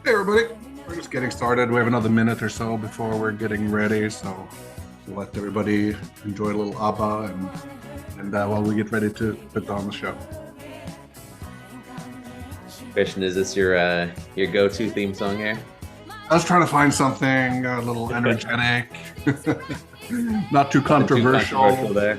Hey everybody, we're just getting started. We have another minute or so before we're getting ready, so we'll let everybody enjoy a little ABBA and while we get ready to put on the show. Christian, is this your go-to theme song here? I was trying to find something a little energetic, not too Nothing too controversial. controversial there.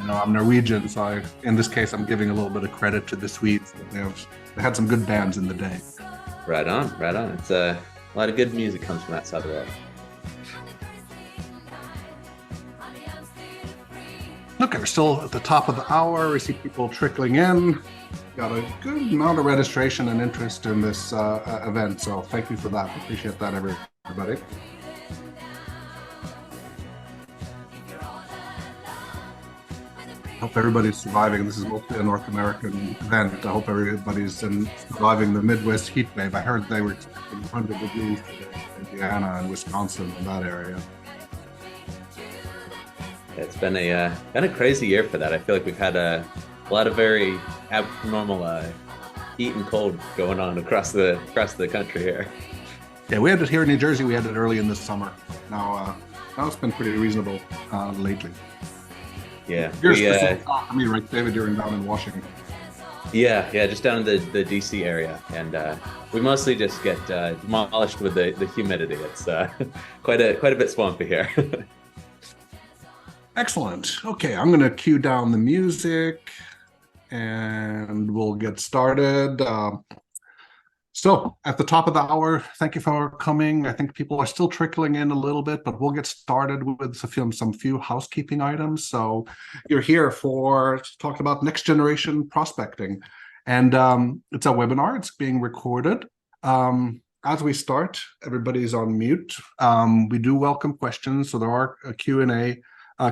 I'm Norwegian, so in this case, I'm giving a little bit of credit to the Swedes. They had some good bands in the day. Right on, right on. It's a lot of good music comes from that side of the world. Okay, we're still at the top of the hour. We see people trickling in. Got a good amount of registration and interest in this event, so thank you for that. Appreciate that, everybody. Hope everybody's surviving. This is mostly a North American event. I hope everybody's surviving the Midwest heat wave. I heard they were expecting 100 degrees today in Indiana and Wisconsin in that area. It's been a crazy year for that. I feel like we've had a lot of very abnormal heat and cold going on across the country here. Yeah, we had it here in New Jersey. We had it early in the summer. Now it's been pretty reasonable lately. Yeah, You're specific to me, right, David? You're down in Washington. yeah, just down in the DC area, and we mostly just get demolished with the humidity. It's quite a bit swampy here. Excellent. Okay, I'm going to cue down the music and we'll get started. So at the top of the hour, thank you for coming. I think people are still trickling in a little bit, but we'll get started with some few housekeeping items. So you're here to talk about next generation prospecting. And it's a webinar. It's being recorded. As we start, everybody's on mute. We do welcome questions. So there are a Q&A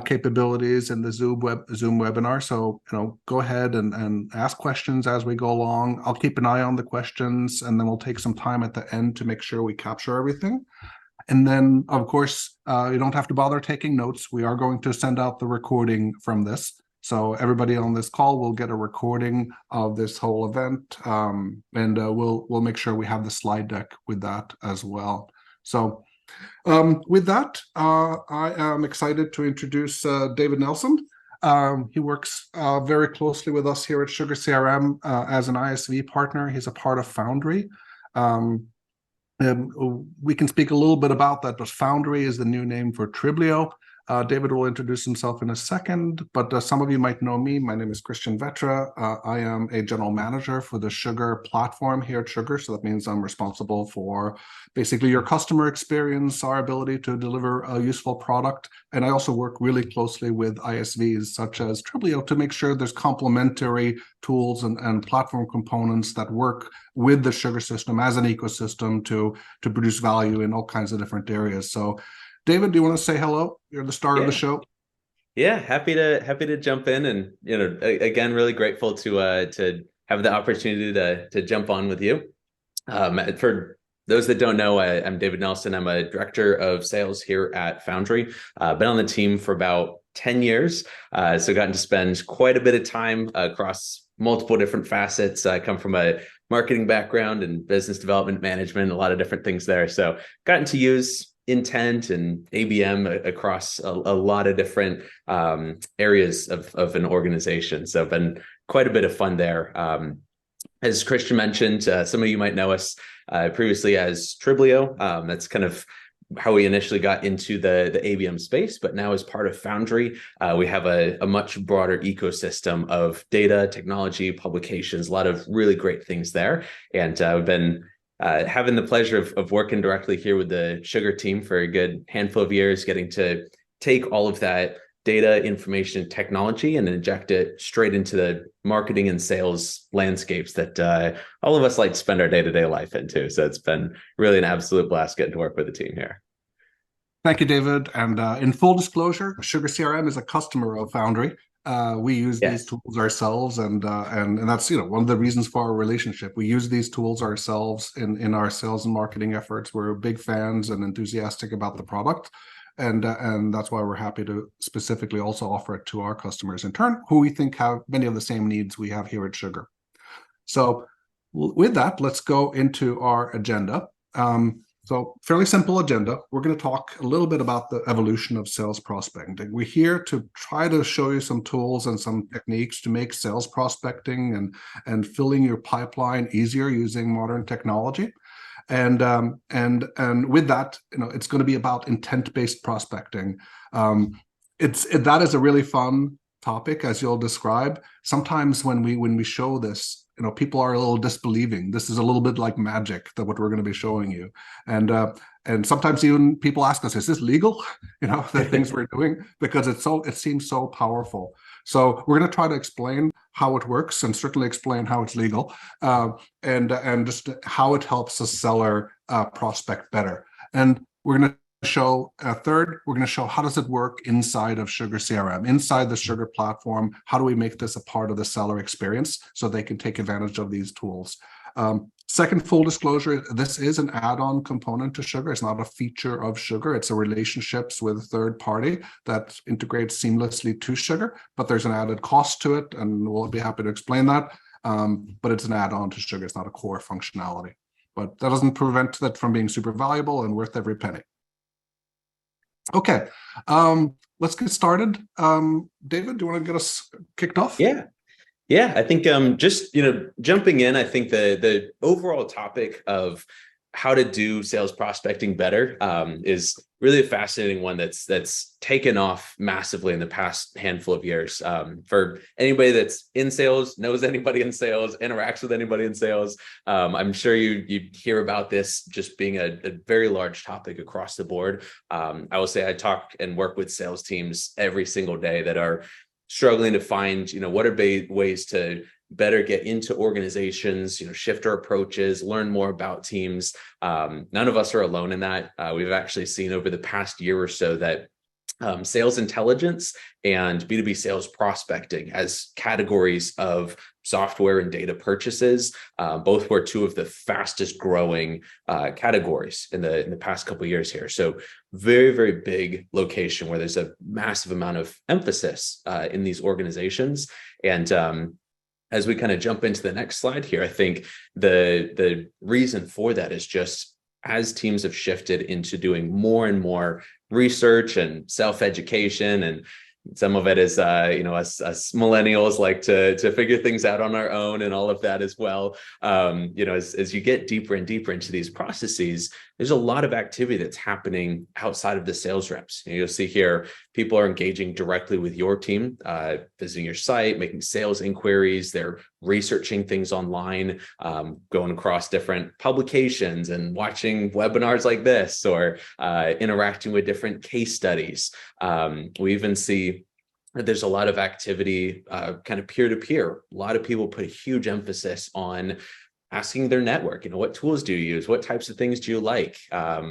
capabilities in the Zoom webinar. So, go ahead and ask questions as we go along. I'll keep an eye on the questions, and then we'll take some time at the end to make sure we capture everything. And then, of course, you don't have to bother taking notes. We are going to send out the recording from this. So everybody on this call will get a recording of this whole event, and we'll make sure we have the slide deck with that as well. So with that, I am excited to introduce David Nelson. He works very closely with us here at SugarCRM as an ISV partner. He's a part of Foundry. We can speak a little bit about that, but Foundry is the new name for Triblio. David will introduce himself in a second, but some of you might know me. My name is Christian Vetra. I am a general manager for the Sugar platform here at Sugar. So that means I'm responsible for basically your customer experience, our ability to deliver a useful product. And I also work really closely with ISVs such as Triblio to make sure there's complementary tools and platform components that work with the Sugar system as an ecosystem to produce value in all kinds of different areas. So David, do you want to say hello? You're the star of the Yeah. show. Yeah, happy to jump in, and again, really grateful to have the opportunity to jump on with you. For those that don't know, I'm David Nelson. I'm a director of sales here at Foundry. Been on the team for about 10 years, so gotten to spend quite a bit of time across multiple different facets. I come from a marketing background and business development management, a lot of different things there. So gotten to use intent and ABM across a lot of different areas of an organization. So been quite a bit of fun there. As Christian mentioned, some of you might know us previously as Triblio. That's kind of how we initially got into the ABM space, but now as part of Foundry, we have a much broader ecosystem of data, technology, publications, a lot of really great things there. And we've been having the pleasure of working directly here with the Sugar team for a good handful of years, getting to take all of that data, information, technology, and inject it straight into the marketing and sales landscapes that all of us like to spend our day-to-day life into. So it's been really an absolute blast getting to work with the team here. Thank you, David. And in full disclosure, SugarCRM is a customer of Foundry. We use these Yes. tools ourselves, and that's one of the reasons for our relationship. We use these tools ourselves in our sales and marketing efforts. We're big fans and enthusiastic about the product, and that's why we're happy to specifically also offer it to our customers in turn, who we think have many of the same needs we have here at Sugar. So with that, let's go into our agenda. So fairly simple agenda. We're going to talk a little bit about the evolution of sales prospecting. We're here to try to show you some tools and some techniques to make sales prospecting and filling your pipeline easier using modern technology. And with that, it's going to be about intent-based prospecting. That is a really fun topic, as you'll describe. Sometimes when we show this, people are a little disbelieving. This is a little bit like magic, that what we're going to be showing you. And sometimes even people ask us, is this legal? The things we're doing, because it seems so powerful. So we're going to try to explain how it works, and certainly explain how it's legal, and just how it helps a seller prospect better. And we're going to show third, we're going to show how does it work inside of SugarCRM, inside the Sugar platform. How do we make this a part of the seller experience so they can take advantage of these tools? Second, full disclosure, this is an add-on component to Sugar. It's not a feature of Sugar. It's a relationships with a third party that integrates seamlessly to Sugar, but there's an added cost to it, and we'll be happy to explain that. But it's an add-on to Sugar. It's not a core functionality. But that doesn't prevent that from being super valuable and worth every penny. Okay, let's get started. David, do you want to get us kicked off? Yeah, I think just jumping in, I think the overall topic of how to do sales prospecting better is really a fascinating one that's taken off massively in the past handful of years. For anybody that's in sales, knows anybody in sales, interacts with anybody in sales, I'm sure you hear about this just being a very large topic across the board. I will say I talk and work with sales teams every single day that are struggling to find, what are ways to better get into organizations, shift our approaches, learn more about teams. None of us are alone in that. We've actually seen over the past year or so that sales intelligence and B2B sales prospecting as categories of software and data purchases, both were two of the fastest growing categories in the past couple of years here. So very, very big location where there's a massive amount of emphasis in these organizations. And as we kind of jump into the next slide here, I think the reason for that is just as teams have shifted into doing more and more research and self-education, and some of it is, us millennials like to figure things out on our own and all of that as well. As you get deeper and deeper into these processes, there's a lot of activity that's happening outside of the sales reps. You'll see here, people are engaging directly with your team, visiting your site, making sales inquiries. They're researching things online, going across different publications and watching webinars like this, or interacting with different case studies. We even see that there's a lot of activity kind of peer-to-peer. A lot of people put a huge emphasis on asking their network, what tools do you use? What types of things do you like?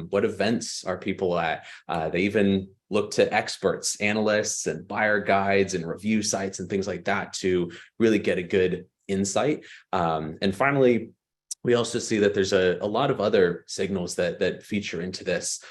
What events are people at? They even look to experts, analysts, and buyer guides and review sites and things like that to really get a good insight. And finally, we also see that there's a lot of other signals that feature into this,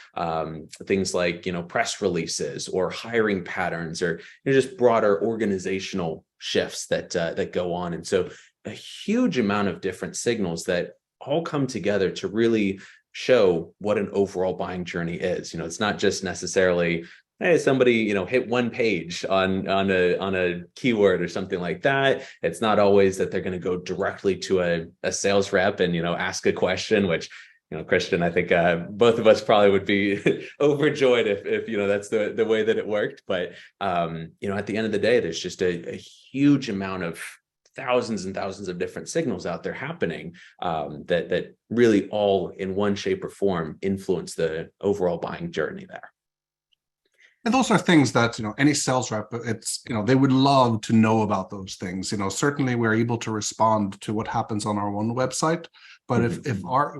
things like press releases or hiring patterns, or just broader organizational shifts that go on. And so a huge amount of different signals that all come together to really show what an overall buying journey is. It's not just necessarily, hey, somebody hit one page on a keyword or something like that. It's not always that they're going to go directly to a sales rep and ask a question, which Christian, I think both of us probably would be overjoyed if that's the way that it worked. But at the end of the day, there's just a huge amount of thousands and thousands of different signals out there happening that really all in one shape or form influence the overall buying journey there. And those are things that, any sales rep, they would love to know about those things. Certainly we're able to respond to what happens on our own website. But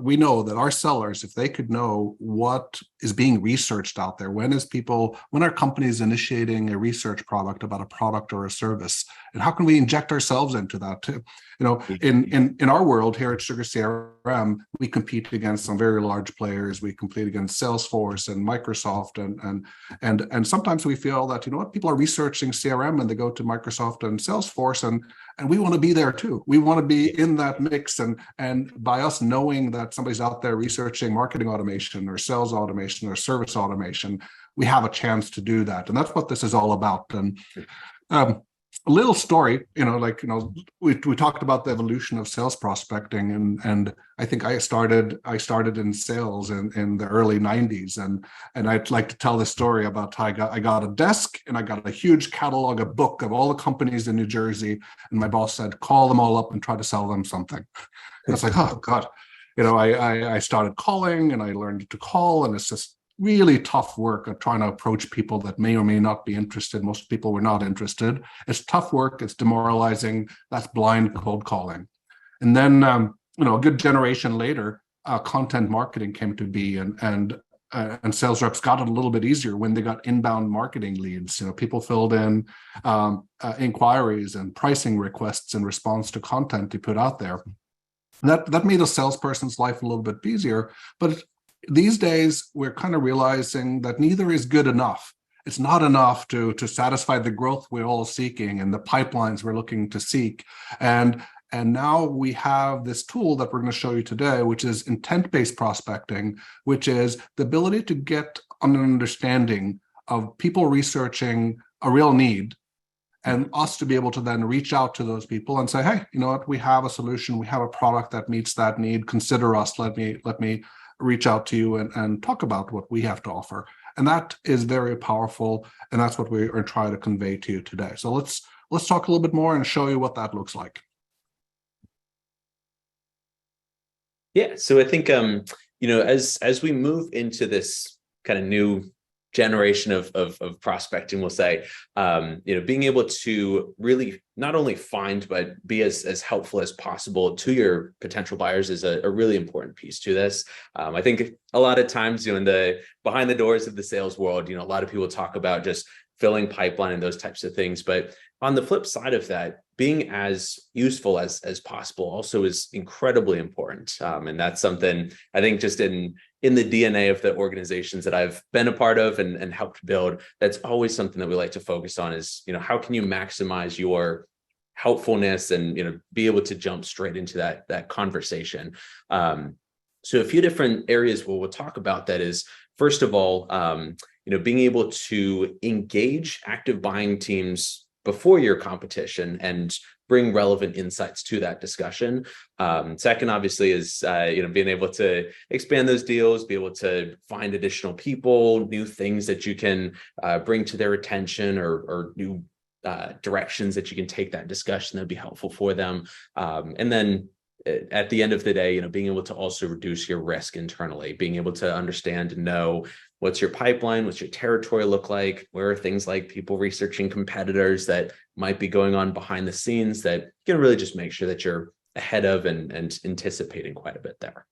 we know that our sellers, if they could know what is being researched out there, when our company is initiating a research product about a product or a service, and how can we inject ourselves into that too? In our world here at SugarCRM, we compete against some very large players. We compete against Salesforce and Microsoft, and sometimes we feel that, people are researching CRM and they go to Microsoft and Salesforce, and we want to be there too. We want to be in that mix, and by us knowing that somebody's out there researching marketing automation or sales automation or service automation, we have a chance to do that, and that's what this is all about. And a little story, we talked about the evolution of sales prospecting, and I think I started in sales in the early 90s, and I'd like to tell this story about how I got a desk and I got a huge catalog, a book of all the companies in New Jersey, and my boss said, call them all up and try to sell them something. And I was like, oh God, I started calling, and I learned to call, and it's just really tough work of trying to approach people that may or may not be interested. Most people were not interested. It's tough work. It's demoralizing. That's blind cold calling. And then, a good generation later, content marketing came to be, and sales reps got it a little bit easier when they got inbound marketing leads. People filled in inquiries and pricing requests in response to content you put out there. That made a salesperson's life a little bit easier, but these days, we're kind of realizing that neither is good enough. It's not enough to satisfy the growth we're all seeking and the pipelines we're looking to seek. And now we have this tool that we're going to show you today, which is intent-based prospecting, which is the ability to get an understanding of people researching a real need, and us to be able to then reach out to those people and say, hey, you know what, we have a solution, we have a product that meets that need, consider us, let me reach out to you and talk about what we have to offer. And that is very powerful, and that's what we are trying to convey to you today. So let's talk a little bit more and show you what that looks like. Yeah, so I think as we move into this kind of new generation of prospecting, we'll say, being able to really not only find but be as helpful as possible to your potential buyers is a really important piece to this. I think a lot of times, in the behind the doors of the sales world, a lot of people talk about just filling pipeline and those types of things. But on the flip side of that, being as useful as possible also is incredibly important. And that's something I think just in the DNA of the organizations that I've been a part of and helped build, that's always something that we like to focus on is, how can you maximize your helpfulness and, be able to jump straight into that conversation. So a few different areas where we'll talk about that is, first of all, being able to engage active buying teams before your competition and bring relevant insights to that discussion. Second, obviously, is being able to expand those deals, be able to find additional people, new things that you can bring to their attention, or new directions that you can take that discussion that'd be helpful for them. And then at the end of the day, being able to also reduce your risk internally, being able to understand and know what's your pipeline, what's your territory look like, where are things like people researching competitors that might be going on behind the scenes that you can really just make sure that you're ahead of and anticipating quite a bit there.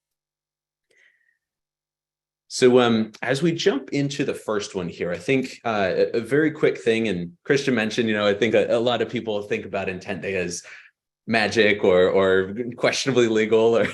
So as we jump into the first one here, I think a very quick thing, and Christian mentioned, I think a lot of people think about intent data as magic or questionably legal or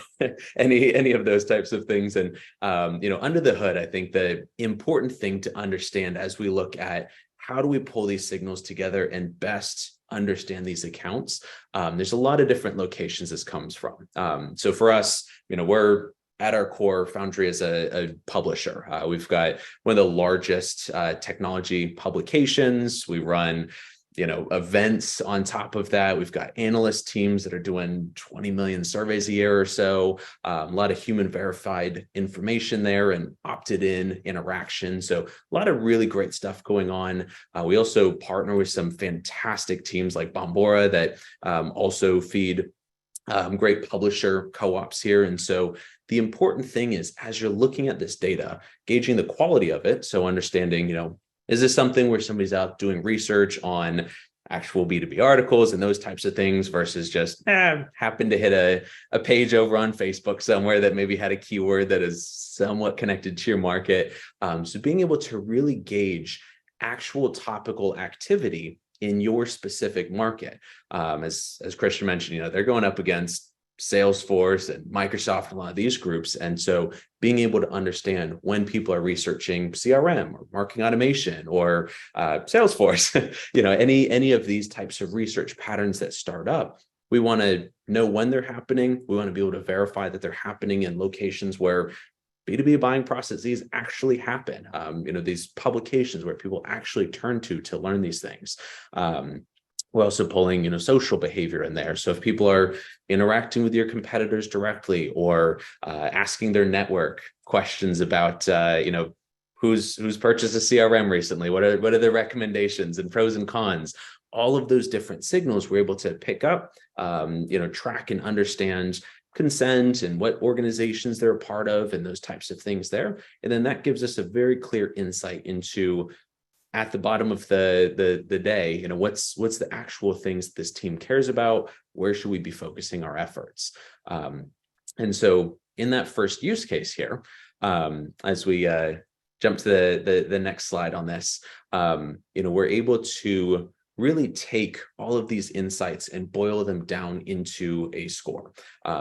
any of those types of things. And, under the hood, I think the important thing to understand as we look at how do we pull these signals together and best understand these accounts, there's a lot of different locations this comes from. So for us, we're at our core, Foundry is a publisher. We've got one of the largest technology publications. We run events on top of that. We've got analyst teams that are doing 20 million surveys a year or so, a lot of human verified information there and opted in interaction. So a lot of really great stuff going on. We also partner with some fantastic teams like Bombora that also feed great publisher co-ops here. And so the important thing is, as you're looking at this data, gauging the quality of it. So understanding, is this something where somebody's out doing research on actual B2B articles and those types of things versus just happened to hit a page over on Facebook somewhere that maybe had a keyword that is somewhat connected to your market. So being able to really gauge actual topical activity in your specific market. As Christian mentioned, they're going up against Salesforce and Microsoft, a lot of these groups. And so being able to understand when people are researching CRM or marketing automation or Salesforce, any of these types of research patterns that start up, we want to know when they're happening. We want to be able to verify that they're happening in locations where B2B buying processes actually happen. These publications where people actually turn to learn these things. We're also pulling, social behavior in there. So if people are interacting with your competitors directly or asking their network questions about, who's purchased a CRM recently, what are the recommendations and pros and cons, all of those different signals we're able to pick up, track and understand consent and what organizations they're a part of and those types of things there. And then that gives us a very clear insight into, at the bottom of the day, what's the actual things this team cares about? Where should we be focusing our efforts? And so in that first use case here, as we jump to the next slide on this, we're able to really take all of these insights and boil them down into a score.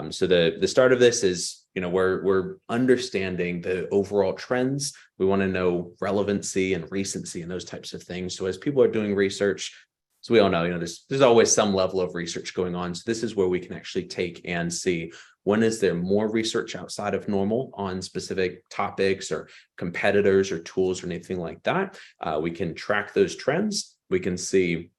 So the start of this is, we're understanding the overall trends. We want to know relevancy and recency and those types of things. So as people are doing research, so we all know, there's always some level of research going on. So this is where we can actually take and see, when is there more research outside of normal on specific topics or competitors or tools or anything like that. We can track those trends. We can see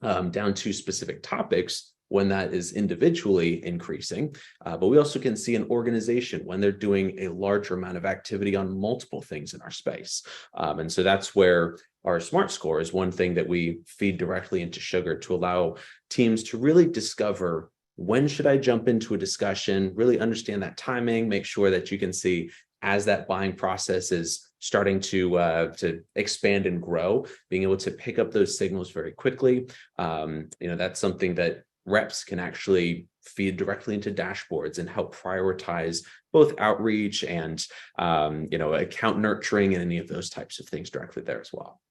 down to specific topics when that is individually increasing, but we also can see an organization when they're doing a larger amount of activity on multiple things in our space. And so that's where our SMART score is one thing that we feed directly into Sugar to allow teams to really discover, when should I jump into a discussion, really understand that timing, make sure that you can see as that buying process is starting to expand and grow, being able to pick up those signals very quickly. That's something that reps can actually feed directly into dashboards and help prioritize both outreach and account nurturing and any of those types of things directly there as well.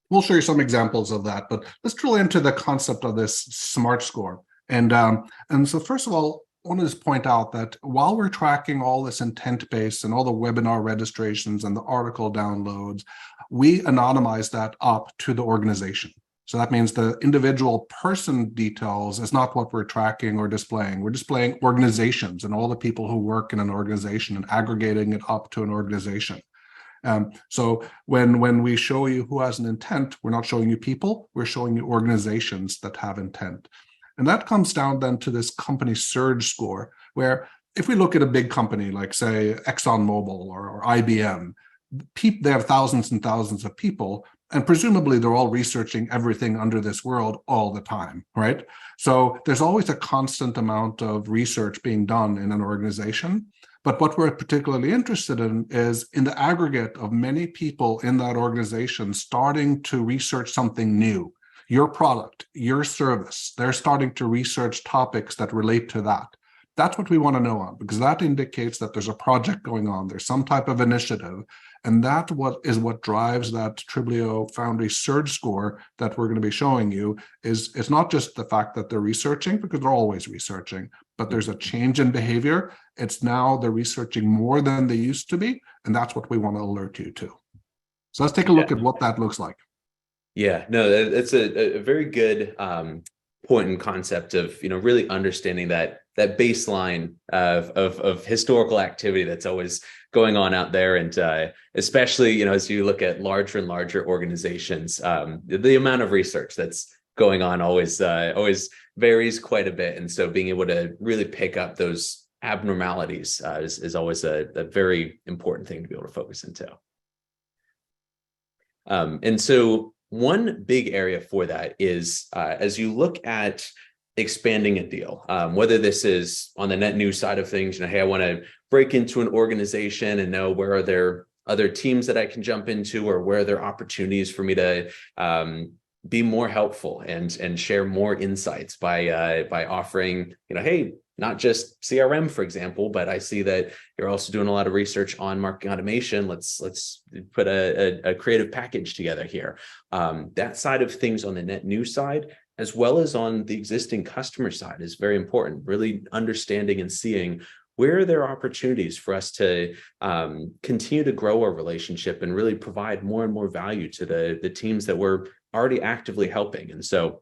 We'll show you some examples of that, but let's drill into the concept of this SMART score. And so first of all, I want to just point out that while we're tracking all this intent base and all the webinar registrations and the article downloads, we anonymize that up to the organization. So that means the individual person details is not what we're tracking or displaying. We're displaying organizations and all the people who work in an organization and aggregating it up to an organization. So when we show you who has an intent, we're not showing you people, we're showing you organizations that have intent. And that comes down then to this company surge score, where if we look at a big company like, say, ExxonMobil or IBM, they have thousands and thousands of people, and presumably they're all researching everything under this world all the time, right? So there's always a constant amount of research being done in an organization. But what we're particularly interested in is in the aggregate of many people in that organization starting to research something new. Your product, your service, they're starting to research topics that relate to that. That's what we want to know on, because that indicates that there's a project going on, there's some type of initiative, and that is what drives that Triblio Foundry Surge score that we're going to be showing you. It's not just the fact that they're researching, because they're always researching, but there's a change in behavior. It's now they're researching more than they used to be, and that's what we want to alert you to. So let's take a look at what that looks like. Yeah, no, it's a very good point and concept of really understanding that baseline of historical activity that's always going on out there, and especially as you look at larger and larger organizations, the amount of research that's going on always varies quite a bit, and so being able to really pick up those abnormalities is always a very important thing to be able to focus into. And so one big area for that is as you look at expanding a deal, whether this is on the net new side of things, hey, I want to break into an organization and know where are there other teams that I can jump into, or where are there opportunities for me to be more helpful and share more insights by offering, hey, not just CRM, for example, but I see that you're also doing a lot of research on marketing automation. Let's put a creative package together here. That side of things on the net new side, as well as on the existing customer side, is very important. Really understanding and seeing where are there opportunities for us to continue to grow our relationship and really provide more and more value to the teams that we're already actively helping. And so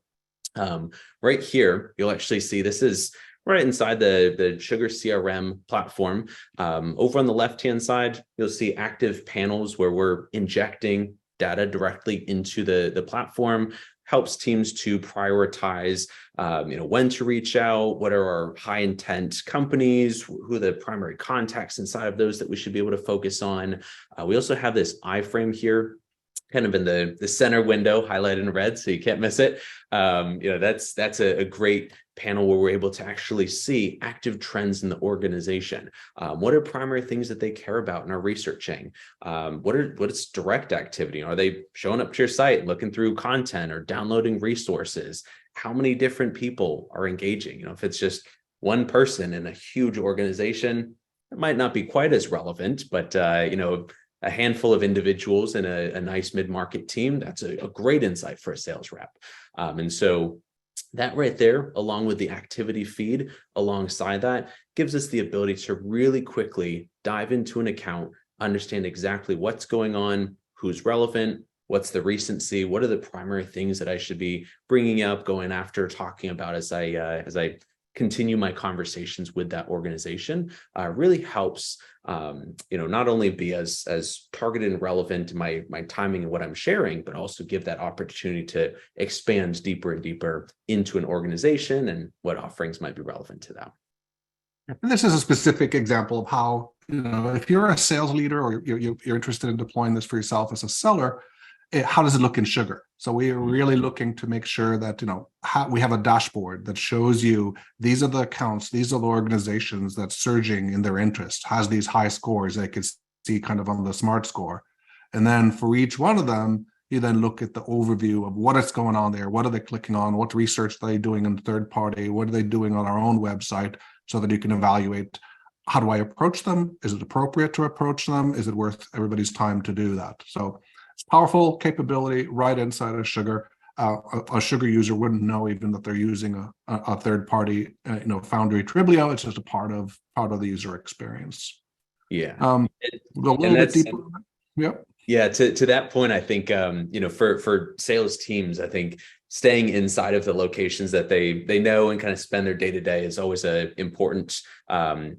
right here, you'll actually see this is right inside the SugarCRM platform. Over on the left-hand side, you'll see active panels where we're injecting data directly into the platform. Helps teams to prioritize, when to reach out, what are our high intent companies, who are the primary contacts inside of those that we should be able to focus on. We also have this iframe here, kind of in the center window, highlighted in red, so you can't miss it. That's a great panel where we're able to actually see active trends in the organization. What are primary things that they care about and are researching? What is direct activity? Are they showing up to your site, looking through content or downloading resources? How many different people are engaging? If it's just one person in a huge organization, it might not be quite as relevant, but a handful of individuals in a nice mid-market team, that's a great insight for a sales rep. And so that right there, along with the activity feed alongside that, gives us the ability to really quickly dive into an account, understand exactly what's going on, who's relevant, what's the recency, what are the primary things that I should be bringing up, going after, talking about as I continue my conversations with that organization. Really helps not only be as targeted and relevant in my timing and what I'm sharing, but also give that opportunity to expand deeper and deeper into an organization and what offerings might be relevant to them. And this is a specific example of how, if you're a sales leader or you're interested in deploying this for yourself as a seller, how does it look in Sugar? So we are really looking to make sure that, we have a dashboard that shows you these are the accounts, these are the organizations that's surging in their interest, has these high scores they could see kind of on the smart score. And then for each one of them, you then look at the overview of what is going on there. What are they clicking on? What research are they doing in the third party? What are they doing on our own website, so that you can evaluate, how do I approach them? Is it appropriate to approach them? Is it worth everybody's time to do that? So it's powerful capability right inside of Sugar. A Sugar user wouldn't know even that they're using a third party, Foundry Triblio. It's just a part of the user experience. Yeah. Go a little bit deeper. Yep. Yeah, to that point, I think for sales teams, I think staying inside of the locations that they know and kind of spend their day-to-day is always an important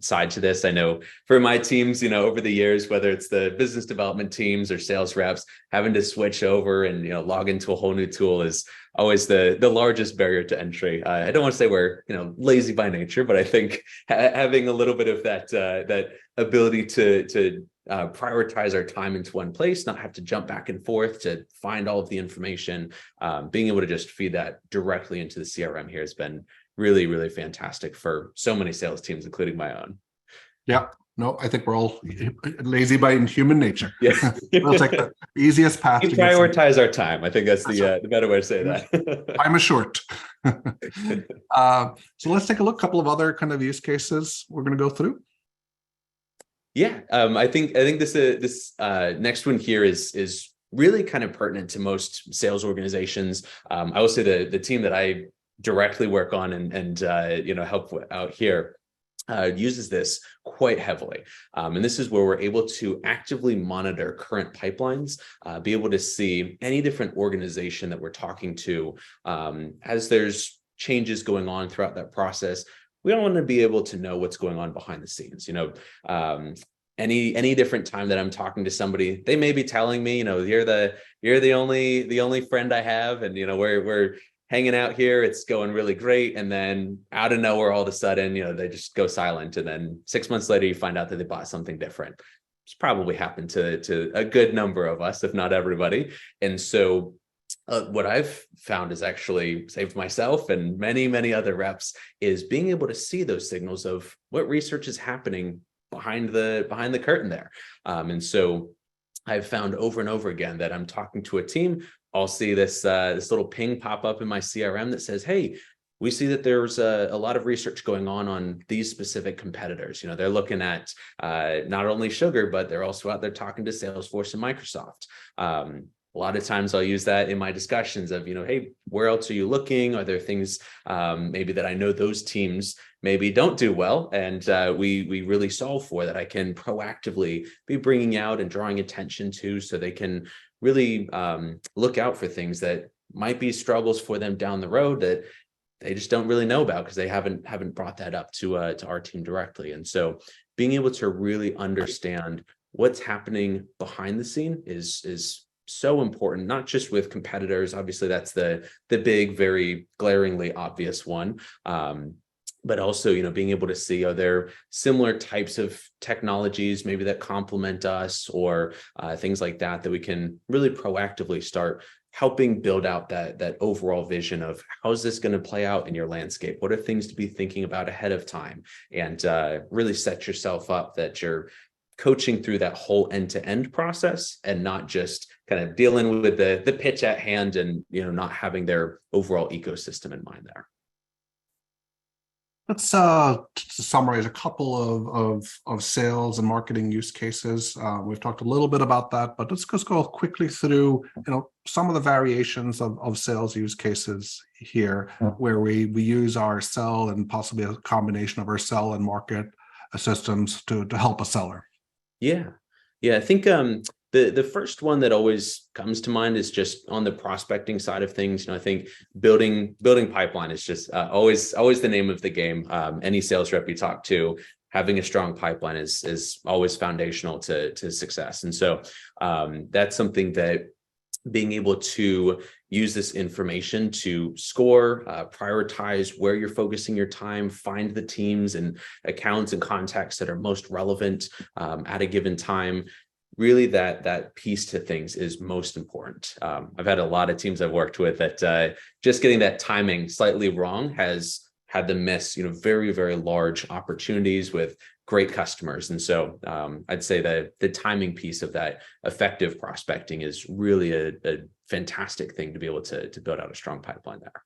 side to this. I know for my teams, over the years, whether it's the business development teams or sales reps, having to switch over and log into a whole new tool is always the largest barrier to entry. I don't want to say we're lazy by nature, but I think having a little bit of that ability to prioritize our time into one place, not have to jump back and forth to find all of the information, being able to just feed that directly into the CRM here has been really, really fantastic for so many sales teams, including my own. Yeah, no, I think we're all lazy by human nature. Yeah. We'll take the easiest path. We prioritize our time. I think that's the better way to say that. Time is short. So let's take a look. A couple of other kind of use cases we're going to go through. Yeah, I think this next one here is really kind of pertinent to most sales organizations. I will say the team that I directly work on and help out here uses this quite heavily. And this is where we're able to actively monitor current pipelines, be able to see any different organization that we're talking to as there's changes going on throughout that process. We don't want to be able to know what's going on behind the scenes. Any different time that I'm talking to somebody, they may be telling me, you're the only friend I have, and we're hanging out here, it's going really great, and then out of nowhere, all of a sudden, they just go silent, and then 6 months later, you find out that they bought something different. It's probably happened to a good number of us, if not everybody, and so. What I've found is actually saved myself and many, many other reps is being able to see those signals of what research is happening behind the curtain there. And so I've found over and over again that I'm talking to a team, I'll see this little ping pop up in my CRM that says, hey, we see that there's a lot of research going on these specific competitors. They're looking at not only Sugar, but they're also out there talking to Salesforce and Microsoft. A lot of times I'll use that in my discussions of, hey, where else are you looking? Are there things maybe that I know those teams maybe don't do well, and we really solve for, that I can proactively be bringing out and drawing attention to, so they can really look out for things that might be struggles for them down the road that they just don't really know about because they haven't brought that up to our team directly. And so being able to really understand what's happening behind the scene is so important, not just with competitors. Obviously, that's the big, very glaringly obvious one. But also, being able to see, are there similar types of technologies maybe that complement us, or things like that we can really proactively start helping build out that overall vision of how's this going to play out in your landscape? What are things to be thinking about ahead of time? And really set yourself up that you're coaching through that whole end-to-end process, and not just kind of dealing with the pitch at hand and not having their overall ecosystem in mind there. Let's summarize a couple of sales and marketing use cases. We've talked a little bit about that, but let's just go quickly through some of the variations of sales use cases here, where we use our sell and possibly a combination of our sell and market systems to help a seller. Yeah, I think the first one that always comes to mind is just on the prospecting side of things. I think building pipeline is just always the name of the game. Any sales rep you talk to, having a strong pipeline is always foundational to success. And so that's something that being able to use this information to score, prioritize where you're focusing your time, find the teams and accounts and contacts that are most relevant at a given time. Really, that piece to things is most important. I've had a lot of teams I've worked with that just getting that timing slightly wrong has had them miss, very, very large opportunities with great customers. And so I'd say that the timing piece of that effective prospecting is really a fantastic thing to be able to build out a strong pipeline there.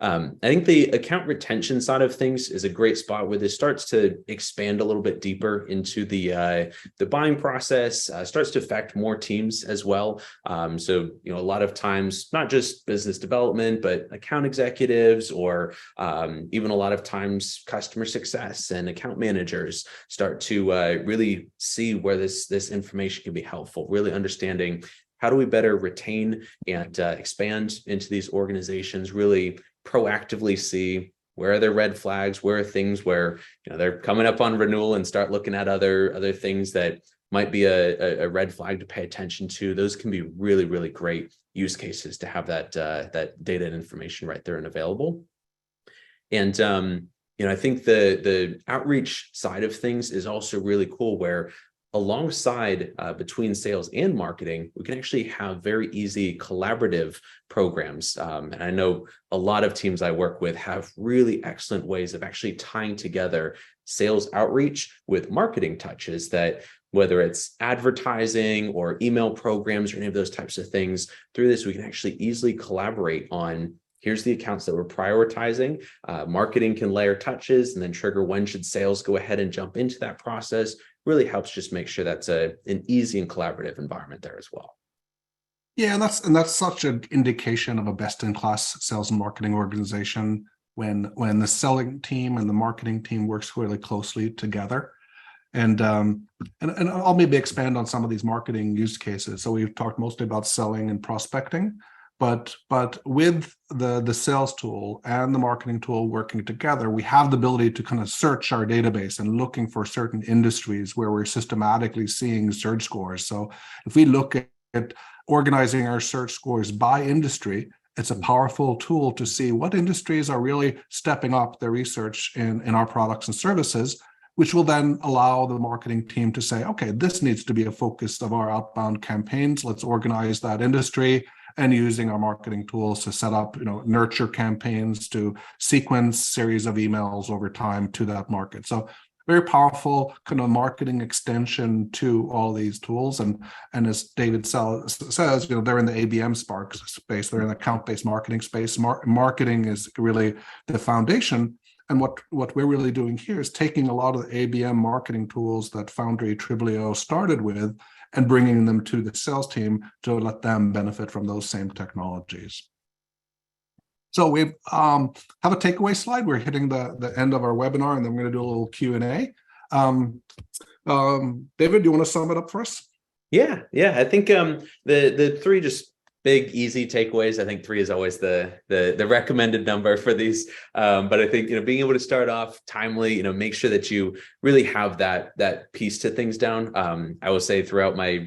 I think the account retention side of things is a great spot where this starts to expand a little bit deeper into the buying process, starts to affect more teams as well. So, a lot of times, not just business development, but account executives, or even a lot of times customer success and account managers start to really see where this information can be helpful, really understanding how do we better retain and expand into these organizations, really proactively see where are there red flags, where are things where they're coming up on renewal and start looking at other things that might be a red flag to pay attention to. Those can be really, really great use cases to have that data and information right there and available. And I think the outreach side of things is also really cool, where alongside between sales and marketing, we can actually have very easy collaborative programs. And I know a lot of teams I work with have really excellent ways of actually tying together sales outreach with marketing touches, that whether it's advertising or email programs or any of those types of things, through this, we can actually easily collaborate on, here's the accounts that we're prioritizing. Marketing can layer touches and then trigger when should sales go ahead and jump into that process. Really helps just make sure that's an easy and collaborative environment there as well. Yeah, and that's such an indication of a best-in-class sales and marketing organization when the selling team and the marketing team works really closely together. And I'll maybe expand on some of these marketing use cases. So we've talked mostly about selling and prospecting, but with the sales tool and the marketing tool working together, we have the ability to kind of search our database and looking for certain industries where we're systematically seeing search scores. So if we look at organizing our search scores by industry, it's a powerful tool to see what industries are really stepping up their research in our products and services, which will then allow the marketing team to say, okay, this needs to be a focus of our outbound campaigns. Let's organize that industry, and using our marketing tools to set up, nurture campaigns to sequence series of emails over time to that market. So very powerful kind of marketing extension to all these tools. And as David says, they're in the ABM Spark space, they're in the account-based marketing space. Marketing is really the foundation. And what we're really doing here is taking a lot of the ABM marketing tools that Foundry Triblio started with and bringing them to the sales team to let them benefit from those same technologies. So we have a takeaway slide. We're hitting the end of our webinar, and then we're going to do a little Q&A. David, do you want to sum it up for us? Yeah. I think the three just big, easy takeaways. I think 3 is always the recommended number for these. But I think, being able to start off timely, make sure that you really have that piece to things down. I will say throughout my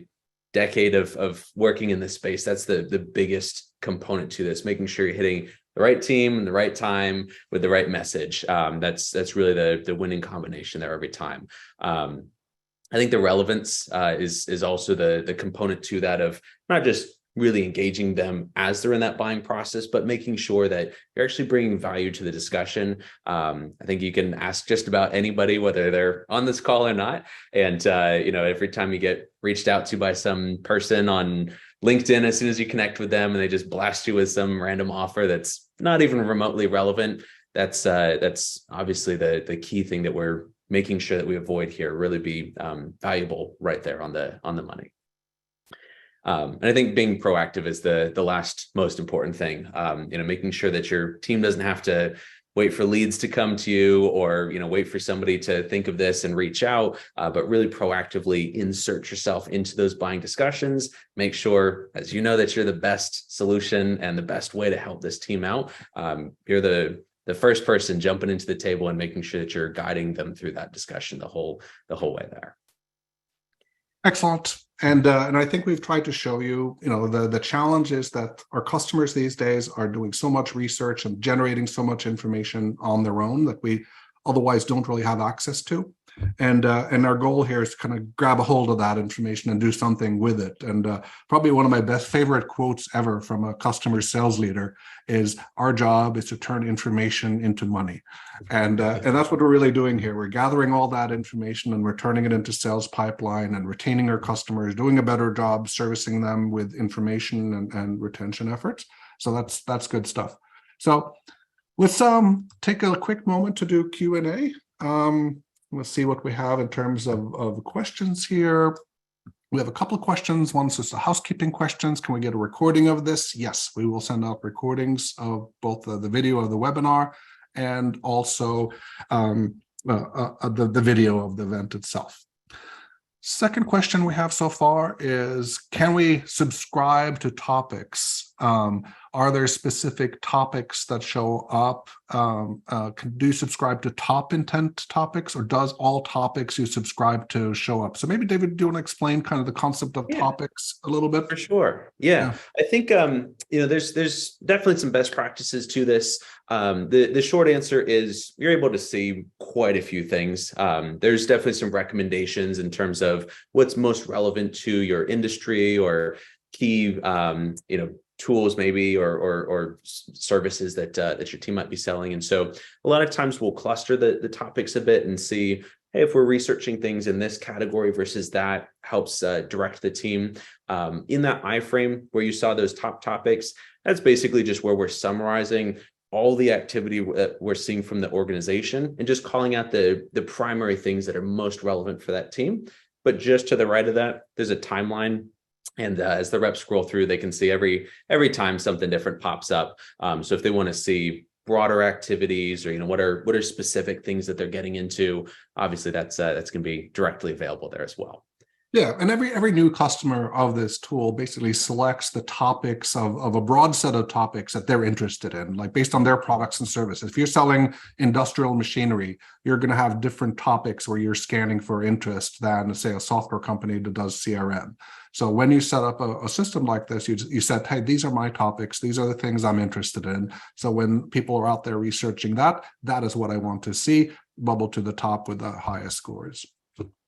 decade of working in this space, that's the biggest component to this, making sure you're hitting the right team, the right time with the right message. That's really the winning combination there every time. I think the relevance is also the component to that, of not just really engaging them as they're in that buying process, but making sure that you're actually bringing value to the discussion. I think you can ask just about anybody, whether they're on this call or not. And, every time you get reached out to by some person on LinkedIn, as soon as you connect with them and they just blast you with some random offer that's not even remotely relevant, that's obviously the key thing that we're making sure that we avoid here, really be valuable right there on the money. And I think being proactive is the last most important thing. Making sure that your team doesn't have to wait for leads to come to you, or wait for somebody to think of this and reach out, but really proactively insert yourself into those buying discussions. Make sure, as you know, that you're the best solution and the best way to help this team out. You're the first person jumping into the table and making sure that you're guiding them through that discussion the whole way there. Excellent. And I think we've tried to show you, the challenge is that our customers these days are doing so much research and generating so much information on their own that we otherwise don't really have access to. And our goal here is to kind of grab a hold of that information and do something with it. And probably one of my favorite quotes ever from a customer sales leader is, "Our job is to turn information into money." And that's what we're really doing here. We're gathering all that information and we're turning it into sales pipeline and retaining our customers, doing a better job servicing them with information and retention efforts. So that's good stuff. So let's take a quick moment to do Q&A. Let's see what we have in terms of questions here. We have a couple of questions. One's just a housekeeping questions. Can we get a recording of this? Yes, we will send out recordings of both the video of the webinar and also the video of the event itself. Second question we have so far is, can we subscribe to topics? Are there specific topics that show up? Do you subscribe to top intent topics, or does all topics you subscribe to show up? So maybe, David, do you want to explain kind of the concept of topics a little bit? For sure. Yeah. I think, there's definitely some best practices to this. The short answer is you're able to see quite a few things. There's definitely some recommendations in terms of what's most relevant to your industry, or key, tools maybe, or services that your team might be selling. And so a lot of times we'll cluster the topics a bit and see, hey, if we're researching things in this category versus that, helps direct the team. In that iframe where you saw those top topics, that's basically just where we're summarizing all the activity that we're seeing from the organization and just calling out the primary things that are most relevant for that team. But just to the right of that, there's a timeline. And as the reps scroll through, they can see every time something different pops up. So if they want to see broader activities, or what are specific things that they're getting into, obviously that's going to be directly available there as well. Yeah, and every new customer of this tool basically selects the topics of a broad set of topics that they're interested in, like based on their products and services. If you're selling industrial machinery, you're going to have different topics where you're scanning for interest than, say, a software company that does CRM. So when you set up a system like this, you said, hey, these are my topics. These are the things I'm interested in. So when people are out there researching that is what I want to see, bubble to the top with the highest scores.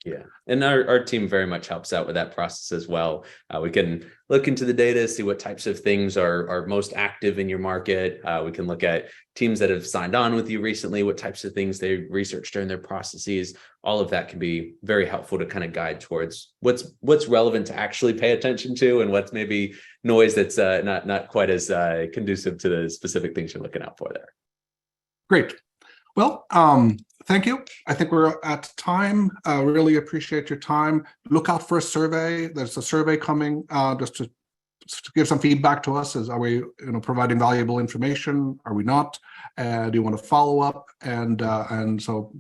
Yeah, and our team very much helps out with that process as well. We can look into the data, see what types of things are most active in your market. We can look at teams that have signed on with you recently, what types of things they researched during their processes. All of that can be very helpful to kind of guide towards what's relevant to actually pay attention to, and what's maybe noise that's not quite as conducive to the specific things you're looking out for there. Great. Well, thank you. I think we're at time. Really appreciate your time. Look out for a survey. There's a survey coming just to give some feedback to us. Are we providing valuable information? Are we not? Do you want to follow up? And so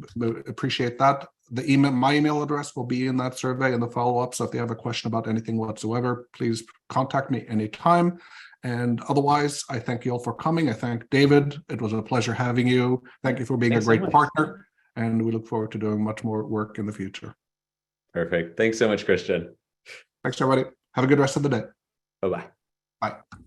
appreciate that. My email address will be in that survey and the follow-up. So if you have a question about anything whatsoever, please contact me anytime. And otherwise, I thank you all for coming. I thank David. It was a pleasure having you. Thank you for being a great partner. And we look forward to doing much more work in the future. Perfect. Thanks so much, Christian. Thanks, everybody. Have a good rest of the day. Bye-bye. Bye.